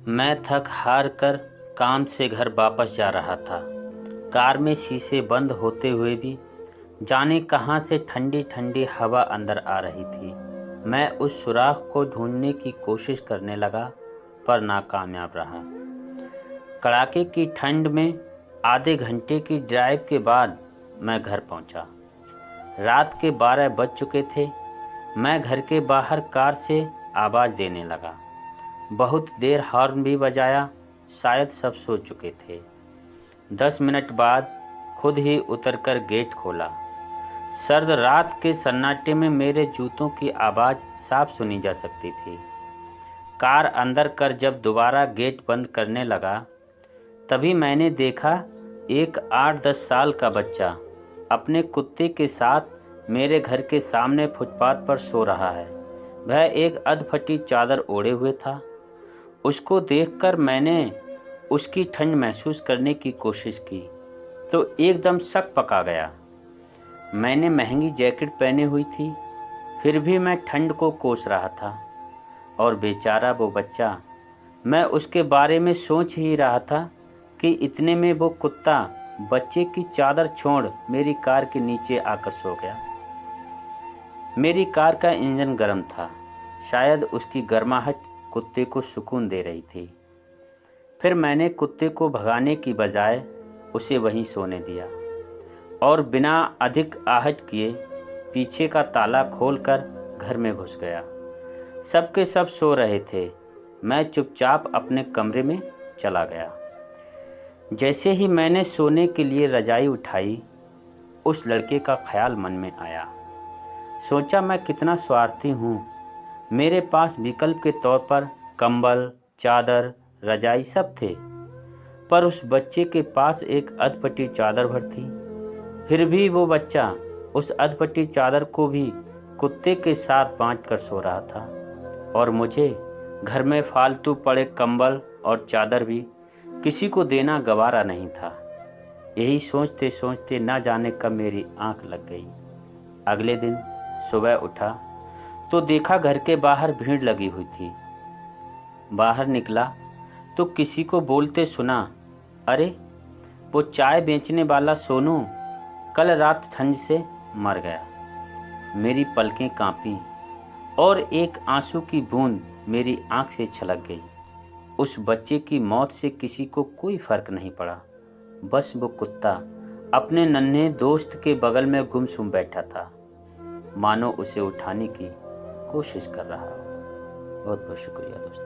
मैं थक हार कर काम से घर वापस जा रहा था। कार में शीशे बंद होते हुए भी जाने कहाँ से ठंडी ठंडी हवा अंदर आ रही थी। मैं उस सुराख को ढूंढने की कोशिश करने लगा, पर नाकामयाब रहा। कड़ाके की ठंड में आधे घंटे की ड्राइव के बाद मैं घर पहुंचा। रात के 12 बज चुके थे। मैं घर के बाहर कार से आवाज़ देने लगा। बहुत देर हॉर्न भी बजाया, शायद सब सो चुके थे। 10 मिनट बाद खुद ही उतरकर गेट खोला। सर्द रात के सन्नाटे में मेरे जूतों की आवाज़ साफ सुनी जा सकती थी। कार अंदर कर जब दोबारा गेट बंद करने लगा, तभी मैंने देखा एक 8-10 साल का बच्चा अपने कुत्ते के साथ मेरे घर के सामने फुटपाथ पर सो रहा है। वह एक अधफटी चादर ओढ़े हुए था। उसको देखकर मैंने उसकी ठंड महसूस करने की कोशिश की तो एकदम शक पका गया। मैंने महंगी जैकेट पहनी हुई थी, फिर भी मैं ठंड को कोस रहा था। और बेचारा वो बच्चा, मैं उसके बारे में सोच ही रहा था कि इतने में वो कुत्ता बच्चे की चादर छोड़ मेरी कार के नीचे आकर सो गया। मेरी कार का इंजन गर्म था, शायद उसकी गर्माहट कुत्ते को सुकून दे रही थी। फिर मैंने कुत्ते को भगाने की बजाय उसे वहीं सोने दिया और बिना अधिक आहट किए पीछे का ताला खोलकर घर में घुस गया। सबके सब सो रहे थे। मैं चुपचाप अपने कमरे में चला गया। जैसे ही मैंने सोने के लिए रजाई उठाई, उस लड़के का ख्याल मन में आया। सोचा, मैं कितना स्वार्थी हूँ। मेरे पास विकल्प के तौर पर कंबल, चादर, रजाई सब थे, पर उस बच्चे के पास एक अधफटी चादर भर थी। फिर भी वो बच्चा उस अधफटी चादर को भी कुत्ते के साथ बांट कर सो रहा था, और मुझे घर में फालतू पड़े कंबल और चादर भी किसी को देना गवारा नहीं था। यही सोचते सोचते न जाने कब मेरी आंख लग गई। अगले दिन सुबह उठा तो देखा घर के बाहर भीड़ लगी हुई थी। बाहर निकला तो किसी को बोलते सुना, अरे वो चाय बेचने वाला सोनू कल रात ठंड से मर गया। मेरी पलकें कांपी और एक आंसू की बूंद मेरी आंख से छलक गई। उस बच्चे की मौत से किसी को कोई फर्क नहीं पड़ा। बस वो कुत्ता अपने नन्हे दोस्त के बगल में गुमसुम बैठा था, मानो उसे उठाने की कोशिश कर रहा हो। बहुत बहुत शुक्रिया दोस्तों।